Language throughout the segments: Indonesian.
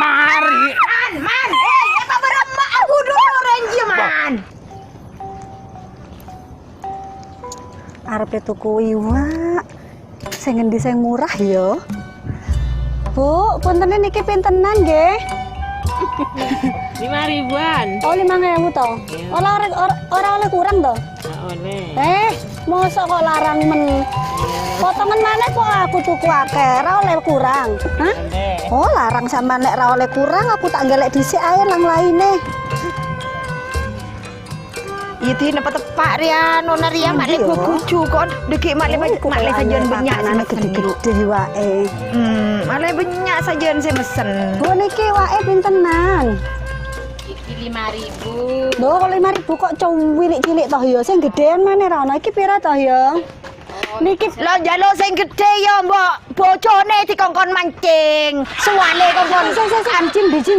Mari. Man, apa beremak aku dulu Renji man. Arepe tuku iwak. Sing endi sing murah ya? Bu, puntene niki pintenan nggih? 5.000-an. Oh, 5.000 to. Ora oleh kurang to? Oleh. Mosok kok larang men. Potongan mana kok aku tuku akeh, ora oleh kurang. Hah? Oh, larang sama nek ora oleh kurang aku tak gelek dhisik ae lang laine. Itu tepak Ria, nona Ria mak lek kucu kon dekik mak lek sajian banyak anak gede-gede wae. Malah banyak sajian saya mesen. Bu niki wae pintenan. Iki 5.000. Lho, kalau 5.000 kok cilik-cilik toh ya, sing gedean mana ra ono iki pira toh ya? Niki Lah njaluk sing gede ya, Mbok. Bojone dikongkon mancing. Suwane kongkon bijin.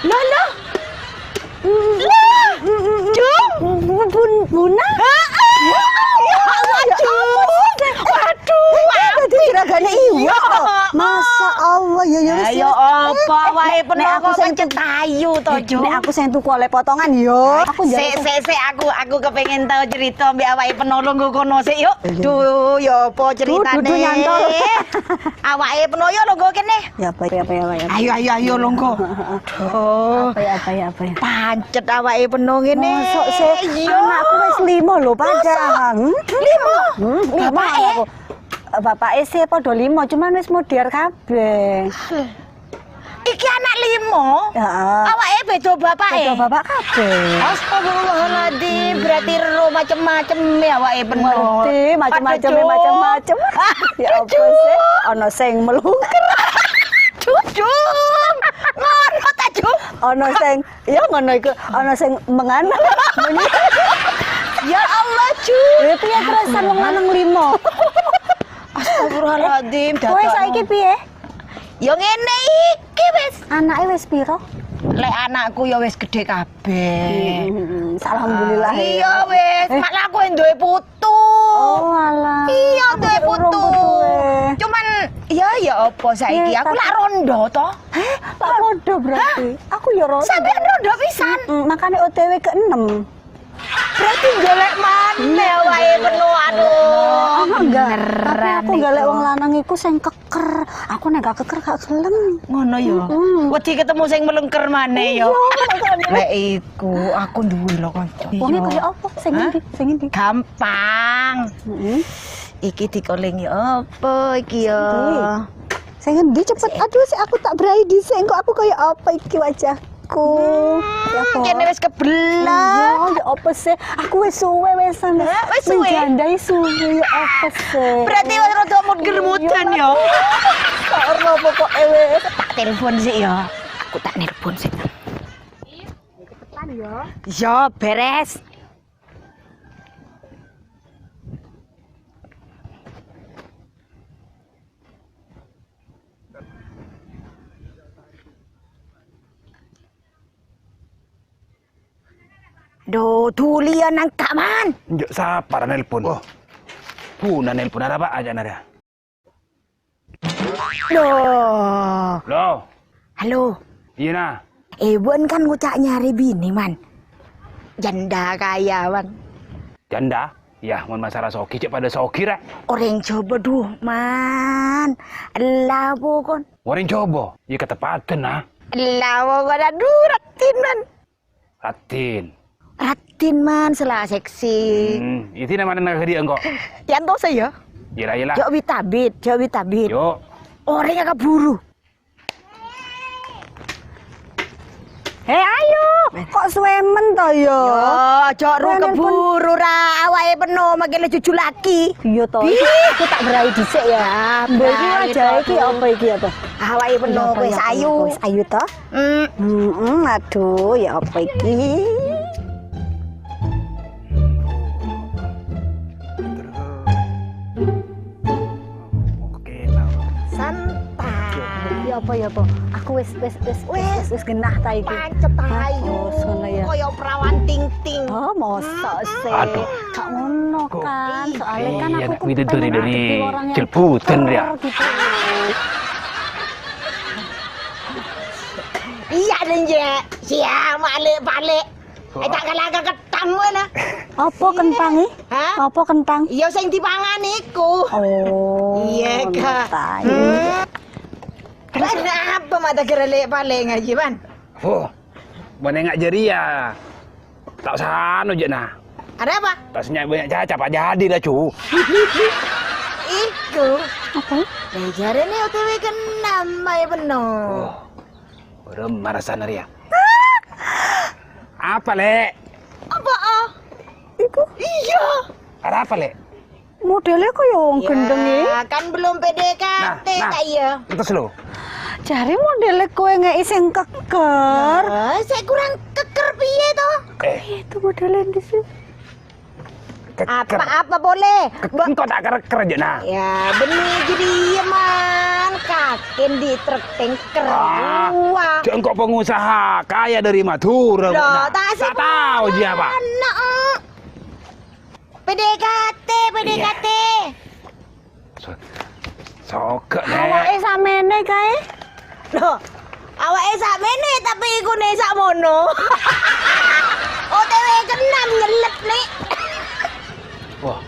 Lah. Buna. Waduh, diragane iwak. Masa Allah ya ya wis. Ayo apa wae penuh Nek aku kok sing pancet ayu to, Jo. Nek aku sing tuku oleh potongan yo. Aku Aku kepengin tahu cerita mbek awake penolong nggo kono sik yuk. Duh, ya apa ceritane? Dudu nyantol. Awake peno yo longgo kene. Ya apa. Ayo longgo. Duh. Apa ya. Pancet awake peno ngene. Mosok sih anakku wis 5 lho padahal. 5? 5 Bapake sih padha 5, cuman wis modern kabeh. Iki anak 5. Heeh. Awake beda bapake. Beda bapak kabeh. Astagfirullahaladzim, berarti ro macem-macem ya awake penuh. Ngerti macam-macam. Ya apa sih? Ana sing melungker. Jujung. Ngono ta, Jung? Ana sing ya ngono iku, ana sing menganak. Ya Allah, Jung. Ya piye terusan wong lanang 5. Astagfirullahaladzim, Kowe saiki piye? Ya ngene iki wis. Anake wis pira? Lek anakku ya wis gede kabeh. Alhamdulillah. Iya wis, malah aku duwe putu. Oh alah. Iya duwe putu. Cuman Cuman ya apa saiki aku lak rondo to. tak rondo berarti. Aku ya rondo. Sampeyan rondo pisan. Makane OTW ke-6. Berarti golek maneh wae penuh aduh. Tapi aku golek wong lanang iku sing keker. Aku nek gak keker gak gelem. Ngono ya. Wedi ketemu sing melengker maneh ya. Lek iku aku duwe lho kanca. Wong iku ya apa? Sing endi? Gampang. Iki dikolengi apa iki ya? Sing endi cepet. Aduh sik aku tak brai dhisik kok aku kaya apa iki wajahku. Ya apa? Kene wis kebelah. Ya apa sih? Aku wis suwe wisan. Wis suwe? Menjandai suwe ya apa sih? Berarti wis rada mut-germutan ya. Ora pokoke wis. Tak telepon sik ya. Aku tak nelpon sik. Cepetan ya. Ya beres. Do tulian nang kaman. Njok siapa nelpon? Oh. Puna nelpon ada apa aja nada? Loh. Halo. Iya nah. Ewan kan ngucak nyari bini man. Janda kaya bang. Janda? Ya, mau masalah soki cek pada soki lah. Orang coba duh man. Allah pokon. Orang coba. Ya ketepatan nah. Allah pokon aduh ratin man. Ratin man selah seksi. Itu namanya nak dia enggak? Yanto saya. Yelah. Jauh bitabit. Yo. Orangnya keburu. Ayo. Kok suwemen to ya? Yo, ru keburu ra awake penuh makene cucu laki. Iya to. Aku tak berai dhisik ya. Mbok iki wajah iki apa iki apa? Awake penuh wis ayu. Wis ayu to? Aduh, ya apa iki? Ya apa? Aku wis genah ta iki. Pancet ayu. Ngono ya. Kaya perawan ting-ting. Oh, mosok sih. Aduh. Gak ngono kan. Soalnya kan Iya, aku itu pengen dari ngerti orang yang Cilputan keker ya. gitu. Iya denje. Sia balik. Tak kalah ketang mana. Apa kentang iki? Hah? Apa kentang? Iya sing dipangan iku. Oh. Iya kak. Kenapa mata gerelek paling aja ban? Oh, mana ngak jeria. Tak sano je nah. Ada apa? Tak senyak banyak caca pak jadi dah cu. Iku. Apa? Jare ni OTW kenam mai penuh. Oh, udah marah sana ria. Apa le? Apa ah? Iku Iya. Ada apa le? modelnya kaya wong gendeng iki. Ya, kan belum PDKT kak iya. Terus lo? Jare modelnya kowe ngeki sing keker. Saya kurang keker piye toh? Itu modelnya di sini. Apa boleh? Engkau tak keker aja nah. Ya benih jadi man kaken di truk tanker. Wah. Engkau pengusaha kaya dari Madura. Loh, tak tahu dia apa. PDKT. Sokek nek. Awake samene kae. Loh, awake sakmene tapi iku nek sakmono. OTW kenam nyelet nih. Wah,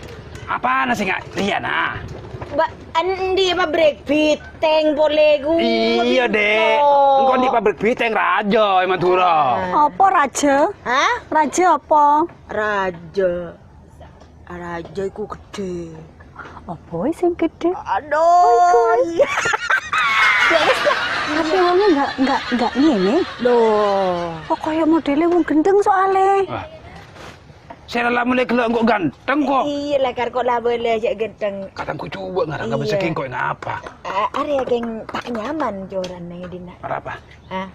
apa nasi nggak lihat nah? Andi apa breakbeat tank boleh gue. Iya dek, engkau di pabrik biteng raja Madura. Apa raja? Hah? Raja apa? Raja iku gede. Apa sing gede? Aduh. Ya wis lah. Tapi wongnya enggak ngene. Loh. Kok kaya modele wong gendeng soalnya. Wah, saya lah mulai kalau engkau ganteng kok. Iya lah kar kok lah boleh aja genteng. Kadang ku coba ngarang nggak bisa Iya. kengkau ngapa? Area geng tak nyaman joran nih dina. Apa? Hah?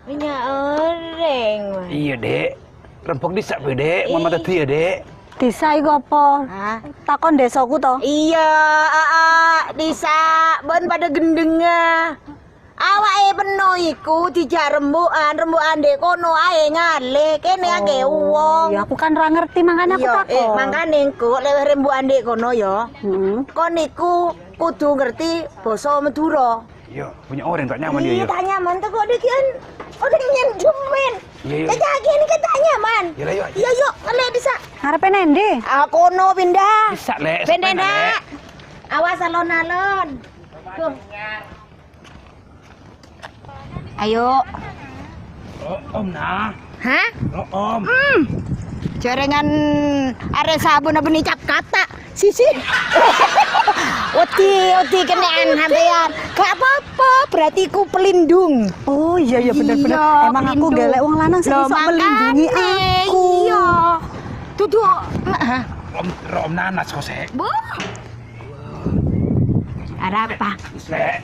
Punya orang. Wah. Iya dek, rempok disak dek, mama tadi ya dek. Desa iku apa? Hah? Takon desaku to. Iya, disa ben pada gendengnya. Awake penuh iku dijak rembukan dek kono ae ngale kene akeh wong. Ya aku kan ora ngerti makanya aku takon. Mangkane engko lewat rembukan dek kono ya. Kon niku kudu ngerti basa Madura. Iya, punya orang tak nyaman dia. Iya, tak nyaman tuh kok dekian. Udah nyenjumin. Iya, iya. Kejaki ini kan tak nyaman. Iya lah, yuk. Iya, yuk, ngele bisa. Ngarepe nendi? Kono pindah. Bisa lek. Pindah, Dak. Awas alon-alon. Tuh. Ayo. Oh, om nah. Hah? Oh, om. Jaringan are sabun apa nih cap kata. Sisi. Oti kenaan sampean. Gak apa-apa, berarti ku pelindung. Oh iya bener-bener. Iya, Emang aku pelindung. gelek wong lanang sing Loh, iso melindungi makane, aku. Iya. Tutu. Om nanas kok sek. Ada apa? Sek.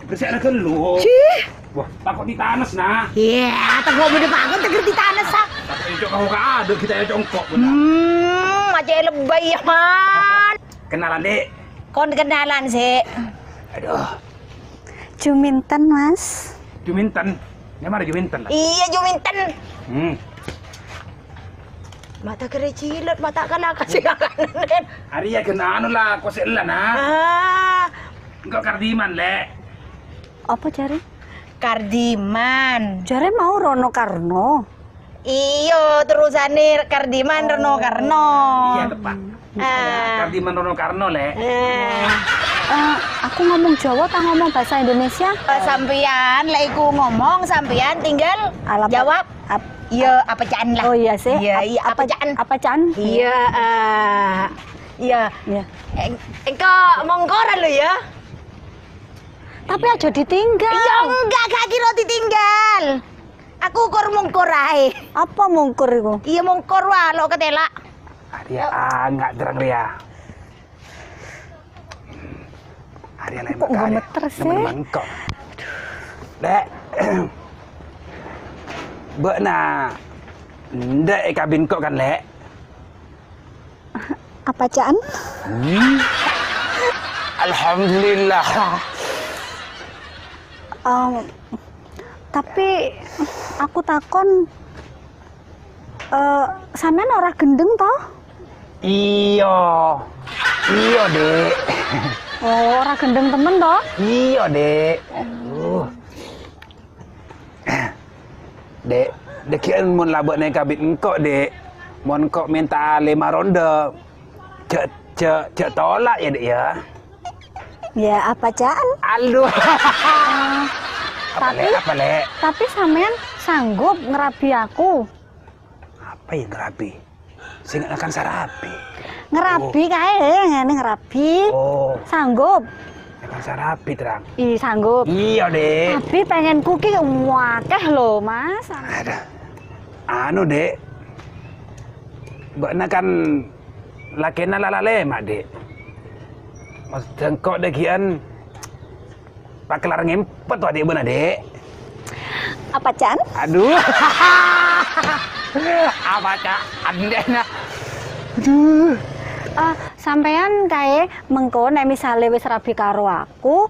Bersih ada lu. Cih. Wah, takut ditanas nah. Iya, tegok bener banget teger di tanah sak. Takut ejok kau gak ada kita ejok kok benar. Aja lebay ya, Man. Kenalan dek. Kon kenalan sih. Aduh, Juminten, Mas. Juminten. Ini mana Juminten lah. Iya, Juminten. Mata kere cilet, mata kalah kasih kanan. Hari ya kena anu lah, kau selah nah. Engkau kardiman lek. Apa jare? Kardiman. Jare mau Rono Karno. Iyo, terusane Kardiman Reno Karno. Iya tepat. Kardiman Rono Karno lek. Aku ngomong Jawa tak ngomong bahasa Indonesia? Sampean lek iku ngomong, sampean tinggal jawab. Iya, apa caan lah. Oh iya sih. Iya, apa caan? Apa caan? Iya, iya. Iya. Engkau mongkoran lo ya? Tapi aja ditinggal. Iya enggak, gak kira ditinggal. Aku kur mongkor ae. Apa mungkur iku? Iya mongkor wae lo ketela. Dia enggak terang dia. Hari lain Kok gemeter sih? Mangkok. Lek. Bek na. Ndek kabin kok kan lek. Apa caan? Alhamdulillah. Tapi aku takon sampean ora gendeng toh? Iya. Iya, Dek. Oh, ora gendeng temen toh? Iya, Dek. Dek, dekian mun labak naik kabit engkau, Dek. Mun engkau minta 5 ronde. Cek tolak ya, Dek ya. Ya apa Caan? Aduh. Apa lek? Tapi sampean sanggup ngerabi aku. Apa yang ngerabi? Sing akan sarapi. Ngerabi kae ngene ngerabi. Oh, Sanggup? akan sarapi terang. Ih, sanggup. Iya, Dek. Tapi pengen kuki wakeh lho, Mas. Ada. Anu, Dek. Bakna kan lakena lalale, Mak, Dek. Mas tengkok dekian pakai larang ngempet tuh adik bener, Dek. Apa Caan? Aduh. Apa Cak? Andena. Aduh. Sampean kae mengko nek misale wis rabi karo aku,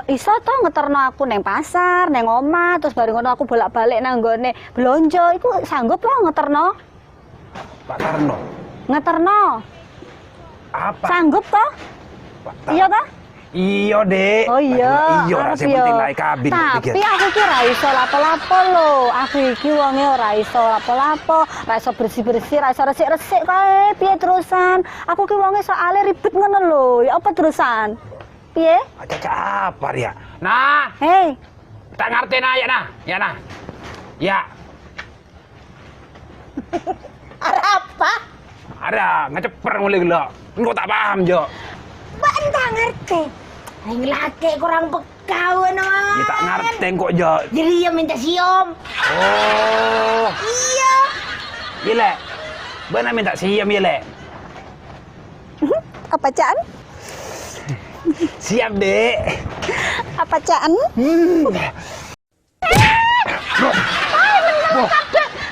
iso to ngeterno aku neng pasar, neng omah, terus bareng ngono aku bolak-balik nang nggone blonjo, iku sanggup lo ngeterno? Pak Tarno. Ngeterno. Apa? Sanggup to? Pak Tarno. Iya to? Iya, Dek. Oh iya, Iya, arep rasanya yo. penting naik kabin. Tapi aku ki ora iso lapo-lapo lho. Aku iki wonge ora iso lapo-lapo, ora iso bersih-bersih, ora iso resik-resik kae. Piye terusan? Aku ki wonge soalnya ribet ngono lho. Ya apa terusan? Piye? Caca apa ya? Nah, Hei, tak ngerti nah ya nah. Ya nah. Ya, Apa? ada ngeceper mulai gelo. Engkau tak paham, Jo. Mbak entah ngerti. Yang laki kurang pekawan Ya tak ngerti kok, Jo. Jadi dia minta siom. Oh, Iya. iya, Lek. Benar minta siam ya, Lek. apa Caan? Siap, Dek. Apa Caan?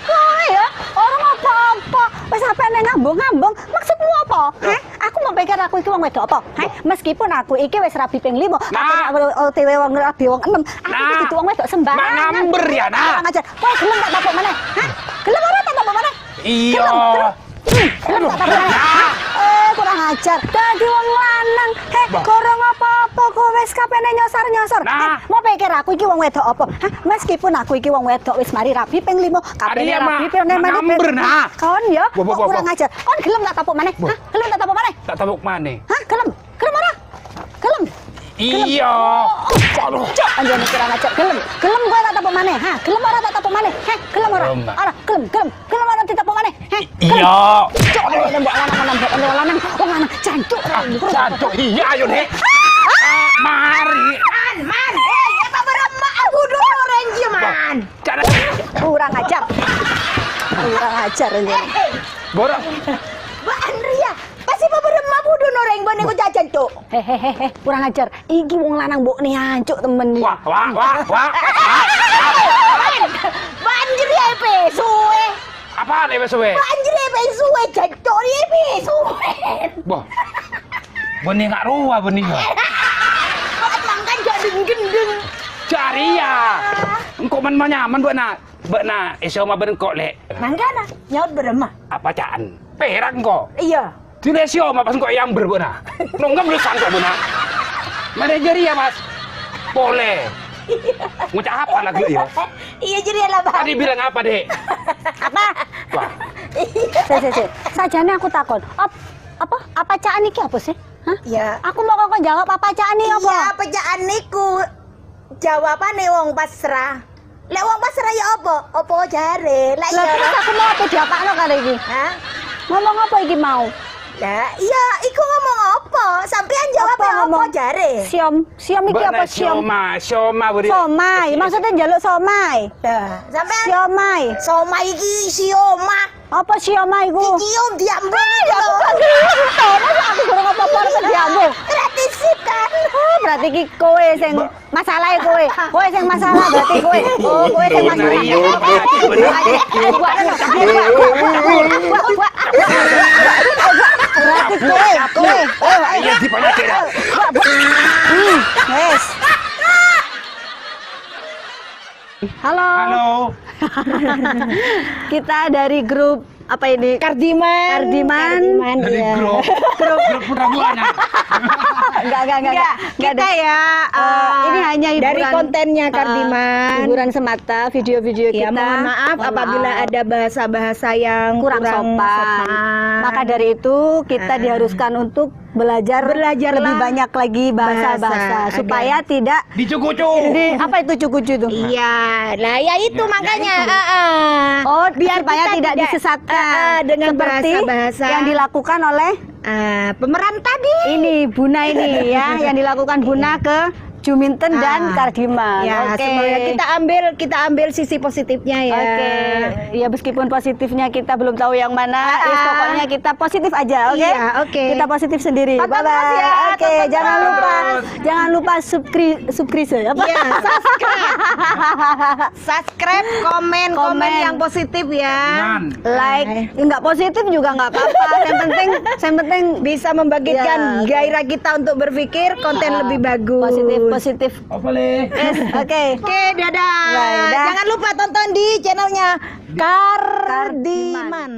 Kowe ya, orang apa-apa. Wis sampe nang ngambung-ngambung, maksudmu apa? Heh, aku mau pikir aku iki wong wedok apa? Heh, meskipun aku iki wis rabi ping 5, aku OTW wong rabi wong 6, aku Nah. kudu wong wedok sembarangan. Mak ngamber ya, nah. Kurang ajar. Kowe gelem tak tapuk meneh? Hah? Gelem ora tak tapuk meneh? Iya. Gelem tak tapuk meneh? Kurang ajar. Dadi wong lanang. Heh, Bah. gorong apa-apa kowe wis kapene nyosor-nyosor. Nah. Mau pikir aku iki wong wedok apa? Hah? Meskipun aku iki wong wedok wis mari rabi ping 5, kapene Adanya, rabi Mak. ping Mak ngamber, nah. Kon ya, Wah, wah, kok wah, kurang wah. ajar. Kon gelem tak tapuk maneh? Hah? Gelem tak tapuk maneh? Tak tabuk mana? Hah? Gelem? Gelem ora? Gelem? Iya. Aduh. Cok, anjane kurang ajar. Gelem? Gelem kowe tak tapuk maneh? Hah? Gelem ora tak tapuk maneh? Heh, gelem ora? Gelem, Mak. Ora, gelem, gelem. Gelem ora ditapuk maneh? Heh. Iya. Cok, ini mbok lanang, wong lanang jancuk. Jancuk, iya, ayo, Dek. Mari. Man. Apa beremak aku dulu renji, man. Cara Kurang ajar. Kurang ajar anjane. borong. Mbak Andrea, pasti apa beremak aku dulu reng bone ku jajan tuh. Hehehe, kurang ajar. Iki wong lanang mbok ni hancuk temen iki. Wah. Mbak Andrea suwe. Apaan ya, Suwe? Mbak Andrea suwe jancuk ini suwe. Wah. Benih nggak ruah benih ya. Mbak makan jadi gendeng. Cari ya. Engkau man nyaman buat nak iso mah berengkok lek. Mangkana nyaut beremak. Apa caan? Perak engkau. Iya. Dinesio mah pas engkau yang berbuna. Nunggam lu sangkau buna. Manajer ya mas. Boleh. Ngucap apa lagi ya? Iya jadi lah Bang. Tadi bilang apa dek? Apa? Wah. Si. Sajane aku takon. Apa caan iki apa sih? Hah? Ya. Aku mau kok jawab apa caan iki apa? Iya pejaan niku. Jawabane wong pasrah. Lek wong pasrah ya apa? Apa jare? Lek Lah ya. terus aku mau apa diapakno kali iki? Hah? Ngomong apa iki mau? Lah iya iku ngomong apa? Sampean jawab Apa apa ngomong? jare? Siom iki apa siom? Sioma beri. Somai, maksudnya njaluk somai. Lah, sampean Siomai. somai iki sioma. Apa siomai ku? Cium diambung. Ya aku kan somai aku kurang apa-apa harus diambung. Berarti sih kan. Oh, berarti ki kowe sing masalahe kowe. Kowe sing masalah berarti kowe. Oh, kowe sing masalah. Iya, Berarti kowe. Iya di banyak kira. Wes. Halo. Kita dari grup apa ini? Kardiman. Kardiman. Dari Iya. grup pura buana. Enggak. Kita ya Ini hanya hiburan. dari kontennya Kardiman. Hiburan semata, video-video Ya, kita. mohon maaf Mohon apabila maaf. ada bahasa-bahasa yang kurang sopan. Maka dari itu kita diharuskan untuk belajar lebih banyak lagi bahasa-bahasa Bahasa, supaya tidak Dicukucu. apa itu cukucu itu? Iya, nah ya itu makanya. Oh, Biar supaya kita tidak tidak, disesatkan dengan seperti bahasa-bahasa yang dilakukan oleh pemeran tadi. ini Buna ini ya, yang dilakukan Buna ke Juminten dan Kardiman. Ya, Oke. semoga kita ambil sisi positifnya ya. Oke, ya meskipun positifnya kita belum tahu yang mana, ya pokoknya kita positif aja, oke? Iya, oke. Kita positif sendiri. Tonton Bye terus bye. ya, Oke, tonton jangan lupa subscribe apa? Iya, subscribe, komen yang positif ya. Like, nggak positif juga nggak apa-apa. Yang penting Bisa membagikan gairah kita untuk berpikir konten lebih bagus. positif. Apa le? Oke. Oke, dadah. Bye, dah. Jangan lupa tonton di channelnya Kardiman.